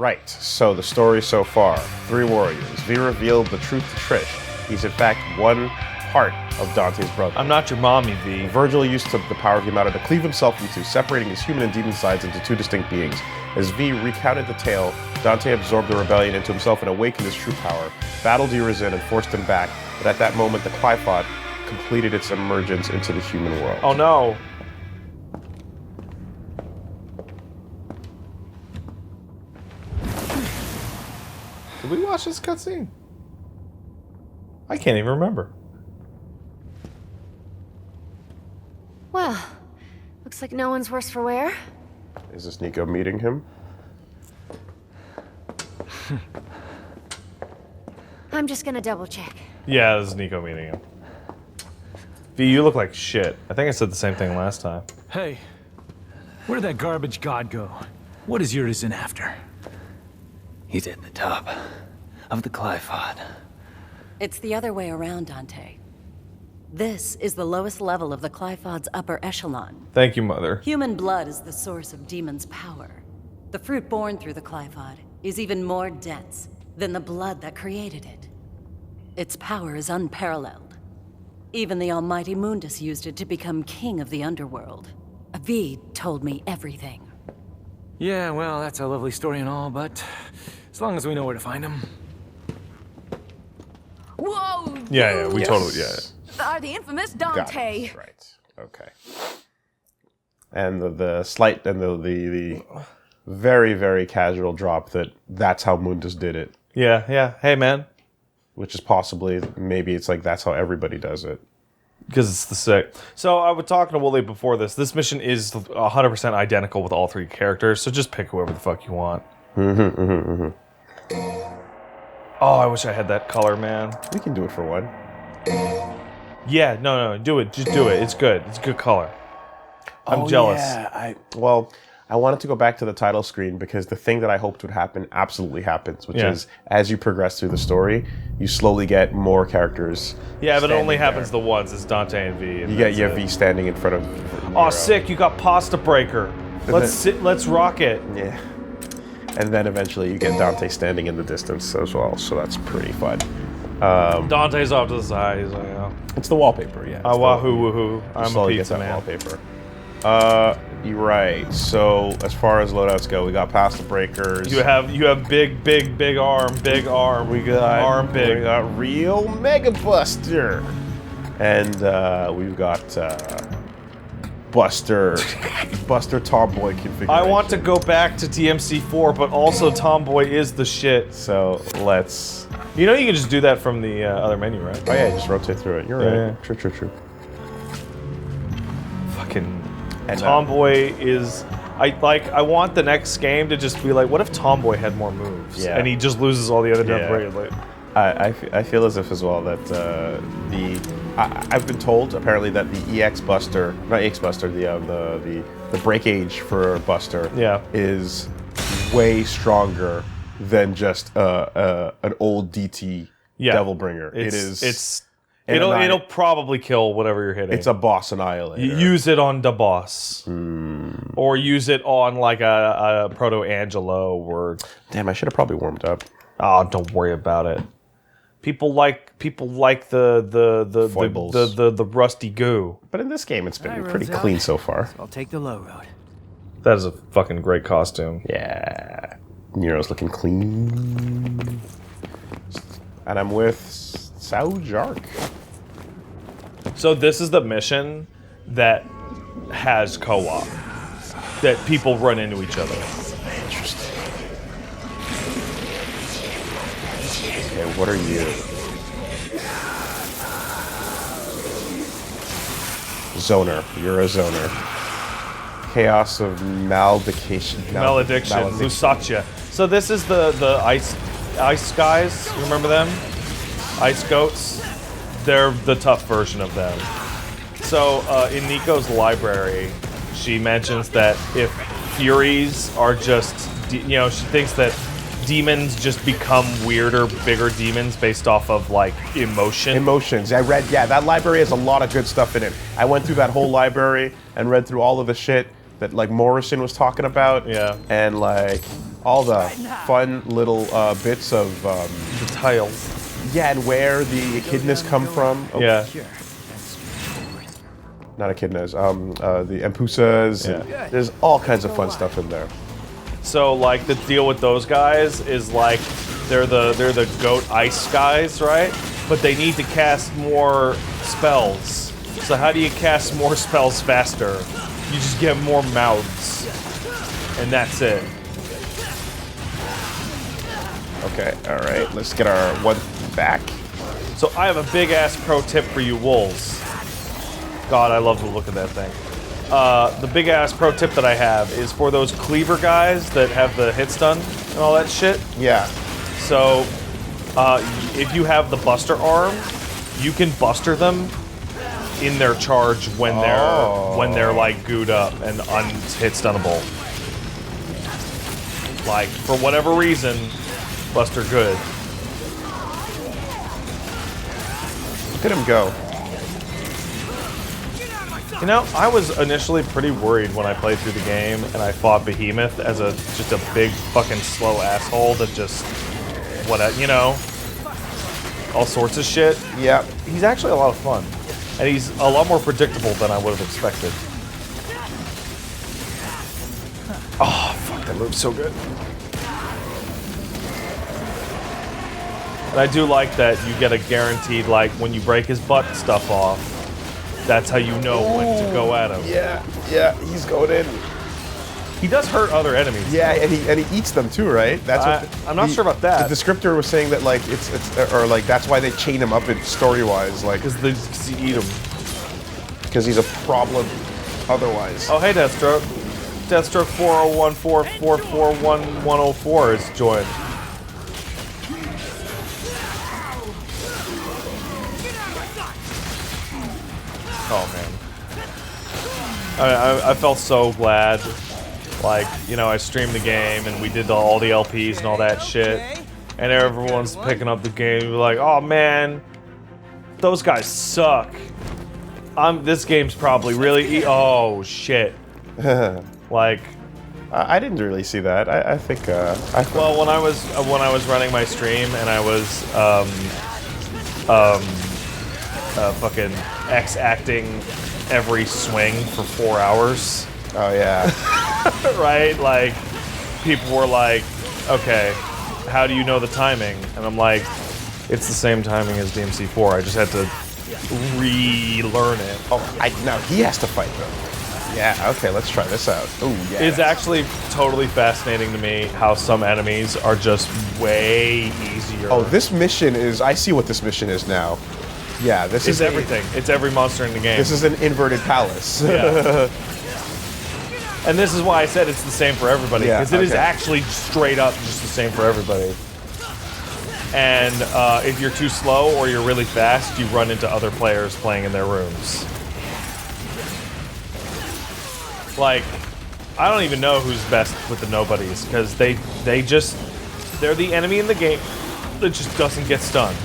Right, so the story so far. 3 warriors. V revealed the truth to Trish. He's in fact one part of Dante's brother. I'm not your mommy, V. Virgil used the power of Yamato to cleave himself into, separating his human and demon sides into 2 distinct beings. As V recounted the tale, Dante absorbed the rebellion into himself and awakened his true power, battled Urizen and forced him back, but at that moment the Qliphoth completed its emergence into the human world. Oh no. Did we watch this cutscene? I can't even remember. Well, looks like no one's worse for wear. Is this Nico meeting him? I'm just gonna double check. Yeah, this is Nico meeting him. V, you look like shit. I think I said the same thing last time. Hey, where'd that garbage god go? What is Urizen after? He's at the top of the Qliphoth. It's the other way around, Dante. This is the lowest level of the Qliphoth's upper echelon. Thank you, Mother. Human blood is the source of demons' power. The fruit born through the Qliphoth is even more dense than the blood that created it. Its power is unparalleled. Even the almighty Mundus used it to become king of the underworld. Avid told me everything. Yeah, well, that's a lovely story and all, but as long as we know where to find him. Whoa! Yeah, we Yes. totally, yeah. Are the infamous Got Dante. it. Right. Okay. And the slight and the very, very casual drop that's how Mundus did it. Yeah, yeah. Hey, man. Which is possibly, maybe it's like that's how everybody does it. Because it's the sick. So I was talking to Woolie before this. This mission is 100% identical with all 3 characters, so just pick whoever the fuck you want. Oh, I wish I had that color, man. We can do it for one. Yeah, no, do it. Just do it. It's good. It's a good color. I'm jealous. Yeah, I wanted to go back to the title screen because the thing that I hoped would happen absolutely happens, which is as you progress through the story, you slowly get more characters. Yeah, but it only standing happens there. the once. It's Dante and V. And You get your that's it. V standing in front of. Oh, Nero. sick! You got Pasta Breaker. Let's rock it. Yeah. And then eventually you get Dante standing in the distance as well, so that's pretty fun. Dante's off to the side. He's like, oh. It's the wallpaper, yeah. Ah, wahoo woohoo. I'm a slowly get pizza that man. wallpaper. You're right. So as far as loadouts go, we got Pasta Breakers. You have big arm. We got arm big. We got real Mega Buster, and we've got Buster Tomboy configuration. I want to go back to TMC4, but also Tomboy is the shit. So let's. You know you can just do that from the other menu, right? Oh yeah, just rotate through it. You're right. Yeah. True. Fucking And, Tomboy is. I want the next game to just be like, what if Tomboy had more moves? Yeah. And he just loses all the other Yeah. death rate. I feel as if as well that I've been told apparently that the EX Buster, not EX Buster, the break age for Buster is way stronger than just an old DT Devil Bringer. It'll probably kill whatever you're hitting. It's a boss annihilator. Use it on the boss, or use it on like a Proto Angelo. Or damn, I should have probably warmed up. Oh, don't worry about it. People like the Foibles. the rusty goo. But in this game, it's been Hi, pretty Roselle. clean so far. I'll take the low road. That is a fucking great costume. Yeah, Nero's looking clean, and I'm with Sao Jark. So this is the mission that has co-op, that people run into each other. Interesting. Okay, what are you? Zoner. You're a zoner. Chaos of malediction. Malediction, Lusatia. So this is the ice guys. You remember them? Ice goats. They're the tough version of them. So in Nico's library, she mentions that if Furies are just, she thinks that demons just become weirder, bigger demons based off of like emotion. Emotions. I read, that library has a lot of good stuff in it. I went through that whole library and read through all of the shit that like Morrison was talking about. Yeah. And like, all the fun little bits of Tiles. yeah, and where the echidnas come from. Oh, Yeah. not echidnas. The empusas. Yeah. And there's all kinds of fun stuff in there. So like the deal with those guys is like they're the goat ice guys, right? But they need to cast more spells. So how do you cast more spells faster? You just get more mouths. And that's it. Okay, all right. Let's get our one back. So I have a big ass pro tip for you wolves. God, I love the look of that thing. The big ass pro tip that I have is for those cleaver guys that have the hit stun and all that shit. Yeah. So, if you have the Buster arm, you can Buster them in their charge when they're like gooed up and hit stunnable. Like for whatever reason, Buster good. Look at him go. You know, I was initially pretty worried when I played through the game and I fought Behemoth as just a big fucking slow asshole that just you know, all sorts of shit. Yeah. He's actually a lot of fun. And he's a lot more predictable than I would have expected. Oh, fuck, that move's so good. And I do like that you get a guaranteed, like, when you break his butt stuff off, that's how you know when to go at him. Yeah, he's going in. He does hurt other enemies. Yeah, and he eats them too, right? That's I'm not sure about that. The descriptor was saying that like it's or like that's why they chain him up in story-wise, like Because you eat him. because he's a problem otherwise. Oh, hey, Deathstroke. Deathstroke 4014441104 is joined. Oh, man. I felt so glad. Like, you know, I streamed the game and we did all the LPs and all that shit. And everyone's picking up the game. Like, oh, man. Those guys suck. This game's probably really... oh, shit. Like... I didn't really see that. I think. Well, when I was running my stream and I was fucking X-acting every swing for 4 hours. Oh yeah. Right? Like, people were like, okay, how do you know the timing? And I'm like, it's the same timing as DMC4. I just had to relearn it. Oh, now he has to fight though. Yeah. Okay. Let's try this out. Oh yeah. It's actually totally fascinating to me how some enemies are just way easier. Oh, this mission is. I see what this mission is now. Yeah. This is everything. It's every monster in the game. This is an inverted palace. Yeah. And this is why I said it's the same for everybody, because it is actually straight up just the same for everybody. And if you're too slow or you're really fast, you run into other players playing in their rooms. Like, I don't even know who's best with the nobodies, because they're the enemy in the game that just doesn't get stunned.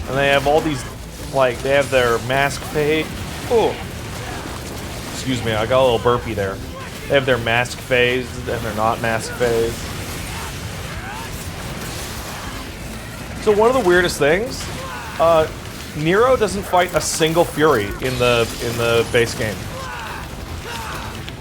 And they have all these, like, they have their mask fade. Oh, excuse me, I got a little burpee there. They have their mask phase and they're not mask phase. So one of the weirdest things, Nero doesn't fight a single Fury in the base game.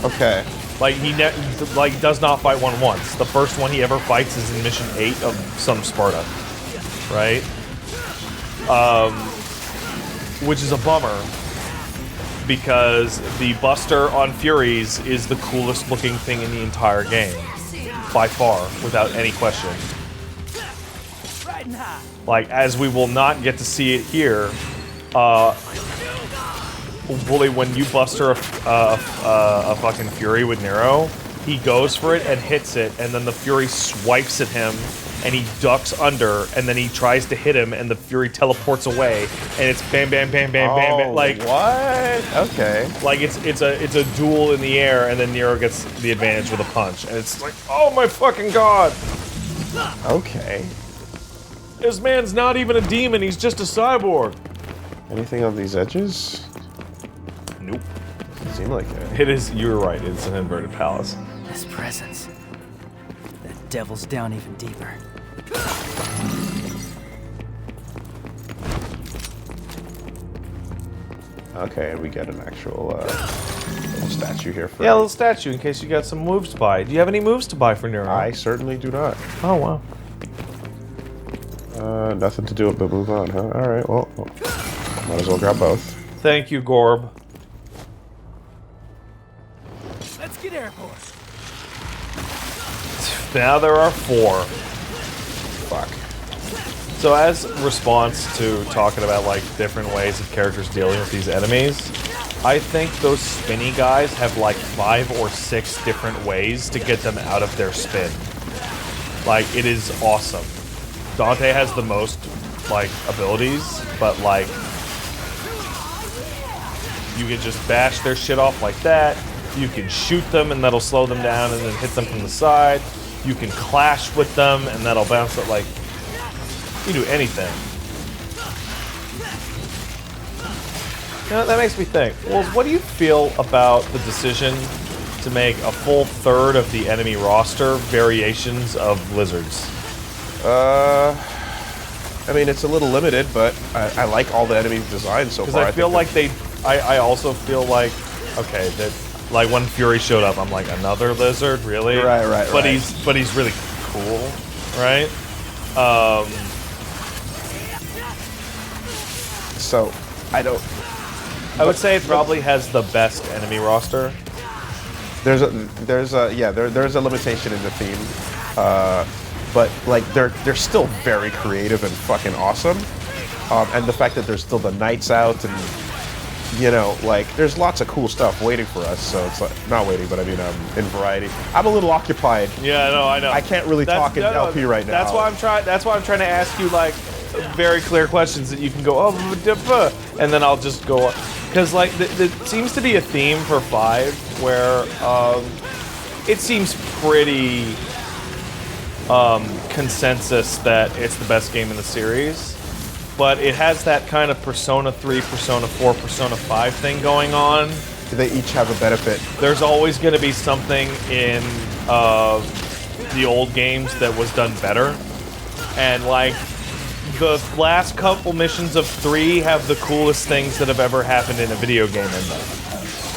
Okay. Like he does not fight one once. The first one he ever fights is in mission 8 of some Sparta, right? Which is a bummer. Because the Buster on Furies is the coolest looking thing in the entire game. By far, without any question. Like, as we will not get to see it here, Woolie, when you Buster a fucking Fury with Nero, he goes for it and hits it, and then the Fury swipes at him, and he ducks under, and then he tries to hit him, and the Fury teleports away, and it's bam, bam, bam, bam, bam, bam. Like what? Okay. Like it's a duel in the air, and then Nero gets the advantage with a punch, and it's like, oh my fucking god! Okay. This man's not even a demon; he's just a cyborg. Anything on these edges? Nope. Doesn't seem like it. It is. You're right. It's an inverted palace. This presence. That devil's down even deeper. Okay, and we get an actual little statue here for Yeah, a little statue in case you got some moves to buy. Do you have any moves to buy for Nero? I certainly do not. Oh, wow. Nothing to do but move on, huh? Alright, well, might as well grab both. Thank you, Gorb. Let's get airborne. Now there are 4. Fuck. So as response to talking about like different ways of characters dealing with these enemies, I think those spinny guys have like 5 or 6 different ways to get them out of their spin. Like, it is awesome. Dante has the most like abilities, but like you can just bash their shit off like that. You can shoot them and that'll slow them down and then hit them from the side. You can clash with them and that'll bounce it like... You do anything. You know, that makes me think. Well, what do you feel about the decision to make a full third of the enemy roster variations of lizards? I mean, it's a little limited, but I like all the enemy designs so far. Because I feel like they... I also feel like... Okay, that... Like, when Fury showed up, I'm like, another lizard? Really? Right. But he's really cool, right? So, I don't... I would say it probably has the best enemy roster. There's a limitation in the theme, but like they're still very creative and fucking awesome, and the fact that there's still the nights out and you know like there's lots of cool stuff waiting for us. So it's like not waiting, but I mean in variety. I'm a little occupied. Yeah, no, I know. I can't really talk in LP right now. That's why I'm trying. That's why I'm trying to ask you like very clear questions that you can go and then I'll just go. Because, like, there seems to be a theme for 5 where it seems pretty consensus that it's the best game in the series. But it has that kind of Persona 3, Persona 4, Persona 5 thing going on. They each have a benefit. There's always going to be something in the old games that was done better. And, like... The last couple missions of 3 have the coolest things that have ever happened in a video game in them.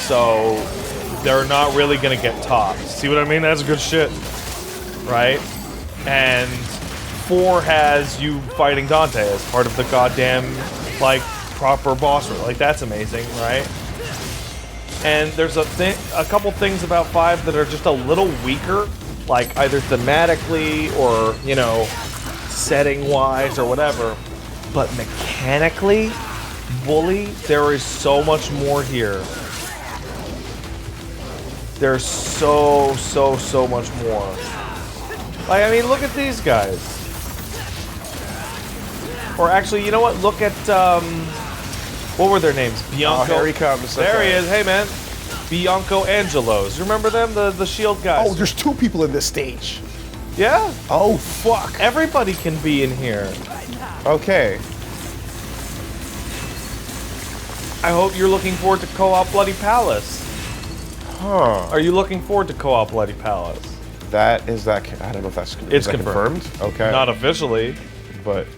So, they're not really gonna get topped. See what I mean? That's good shit. Right? And 4 has you fighting Dante as part of the goddamn, like, proper boss rush. Like, that's amazing, right? And there's a couple things about 5 that are just a little weaker, like, either thematically or, you know... setting-wise or whatever, but mechanically, Woolie, there is so much more here. There's so much more. Like, I mean, look at these guys. Or actually, you know what? Look at, what were their names? Bianco. Oh, here he comes. There he is. Hey, man. Bianco Angelos. You remember them? The shield guys. Oh, there's 2 people in this stage. Yeah? Oh, fuck. Everybody can be in here. Okay. I hope you're looking forward to Co-op Bloody Palace. Huh. Are you looking forward to Co-op Bloody Palace? I don't know if that's... It's confirmed. Okay. Not officially. But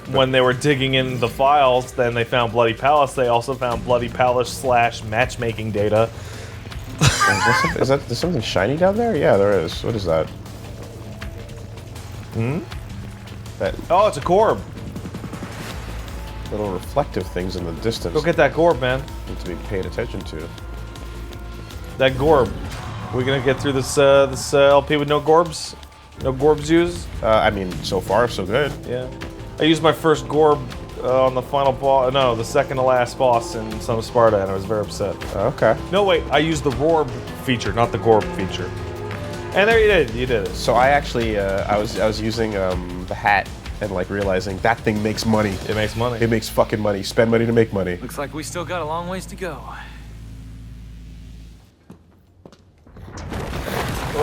when they were digging in the files, then they found Bloody Palace. They also found Bloody Palace / matchmaking data. Is there's something shiny down there? Yeah, there is. What is that? Oh, it's a Gorb. Little reflective things in the distance. Go get that Gorb, man. Need to be paid attention to. That Gorb. We're gonna get through this LP with no Gorbs? No Gorbs used? I mean, so far, so good. Yeah. I used my first Gorb on the final boss. No, the second to last boss in Son of Sparta, and I was very upset. Okay. No, wait. I used the Rorb feature, not the Gorb feature. And there you did. You did it. So I actually, I was using the hat and like realizing that thing makes money. It makes money. It makes fucking money. Spend money to make money. Looks like we still got a long ways to go.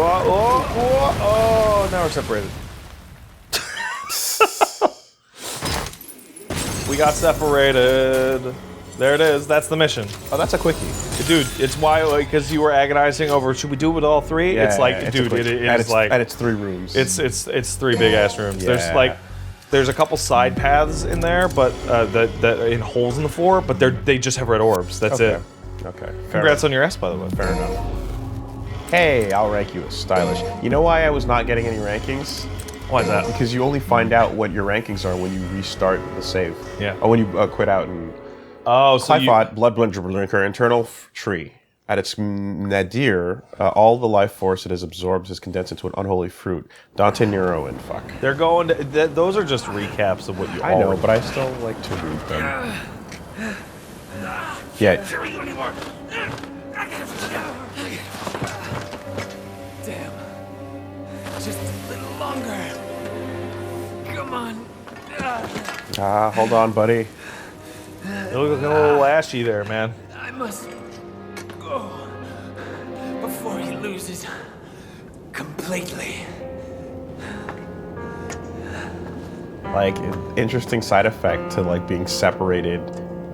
Oh, now we're separated. We got separated. There it is. That's the mission. Oh, that's a quickie. Dude, it's why, because you were agonizing over, should we do it with all three? Yeah, it's like, it's dude, it is like... And it's 3 rooms. It's 3 big-ass rooms. Yeah. There's a couple side paths in there, but that in holes in the floor, but they just have red orbs. That's it. Okay. Congrats on your S, by the way. Fair enough. Hey, I'll rank you as stylish. You know why I was not getting any rankings? Why is that? Because you only find out what your rankings are when you restart the save. Yeah. Or when you quit out and... Oh, so you... Clifot, Blood Drinker, internal tree. At its nadir, all the life force it has absorbed is condensed into an unholy fruit. Dante Nero and fuck. They're going to... those are just recaps of what you I know, but I still like to read them. Yeah. Damn. Just a little longer. Come on. Hold on, buddy. You're looking a little ashy there, man. I must go before he loses completely. Like, interesting side effect to like being separated,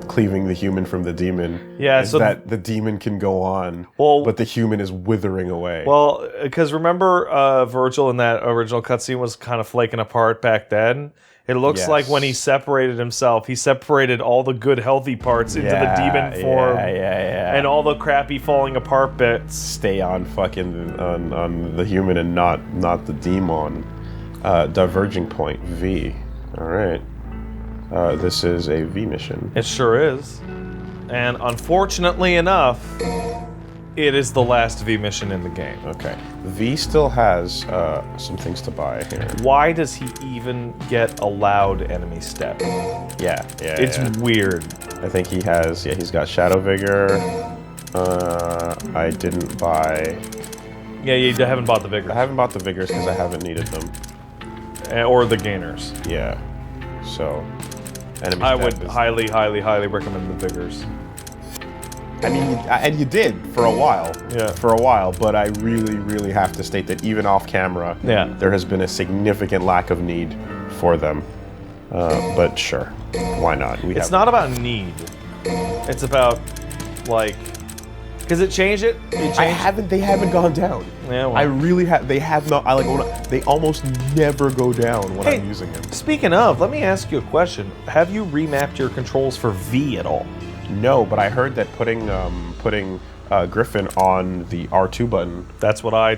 cleaving the human from the demon. Yeah, is so that the demon can go on, but the human is withering away. Well, because remember Virgil in that original cutscene was kind of flaking apart back then? It looks like when he separated himself, he separated all the good, healthy parts into the demon form. Yeah. And all the crappy falling apart bits. Stay on fucking on the human and not the demon. Diverging point, V. Alright. This is a V mission. It sure is. And unfortunately enough, it is the last V mission in the game. Okay. V still has some things to buy here. Why does he even get allowed enemy step? Yeah. It's weird. I think he has, he's got Shadow Vigor. I didn't buy... Yeah, you haven't bought the Vigors. I haven't bought the Vigors because I haven't needed them. Or the Gainers. Yeah. So, enemy I step would highly recommend the Vigors. I mean, and you did for a while. Yeah. For a while, but I really have to state that even off camera, there has been a significant lack of need for them. But sure, why not? It's not about need. It's about, like, because it changed it. They haven't gone down. Yeah, well. I really have. They have not. They almost never go down when I'm using them. Speaking of, let me ask you a question. Have you remapped your controls for V at all? No, but I heard that putting Griffin on the R2 button. That's what I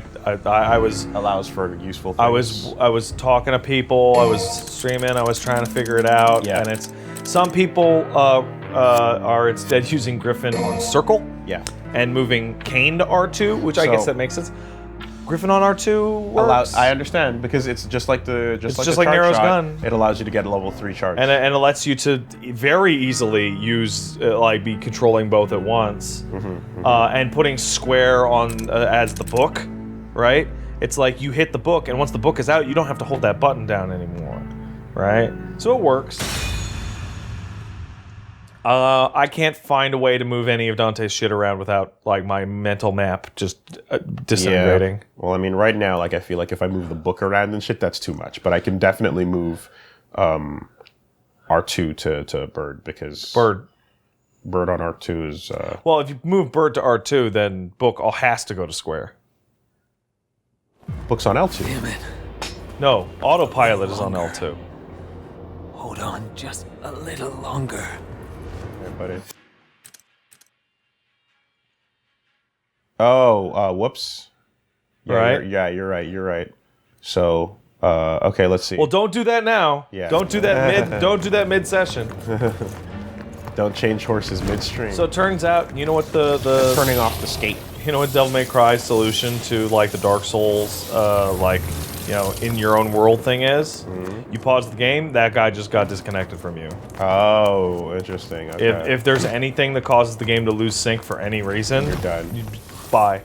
was allows for useful things. I was talking to people. I was streaming. I was trying to figure it out. Yeah. And it's some people are instead using Griffin on circle. Yeah. And moving Kane to R2, which I guess that makes sense. Griffin on R2 works. I understand because it's just like the just the like charge Nero's shot. gun. It allows you to get a level 3 charge. And it lets you to very easily use be controlling both at once. And putting square on as the book, right? It's like you hit the book, and once the book is out, you don't have to hold that button down anymore, right? So it works. I can't find a way to move any of Dante's shit around without like my mental map just disintegrating. Yeah. Well, I mean, right now, like I feel like if I move the book around and shit, that's too much. But I can definitely move R2 to Bird because Bird on R2 is. Well, if you move Bird to R2, then book all has to go to square. Book's on L2. Damn it. No, autopilot is on L2. Hold on just a little longer. Buddy. Oh, whoops. Yeah, right? You're right. So, okay, let's see. Well, don't do that now. Yeah. Don't do that mid-session. Don't change horses midstream. So it turns out, you know what the turning off the skate. You know what Devil May Cry's solution to like the Dark Souls in your own world thing is? You pause the game, that guy just got disconnected from you. Oh, interesting. Okay. If there's anything that causes the game to lose sync for any reason, you're done. Bye.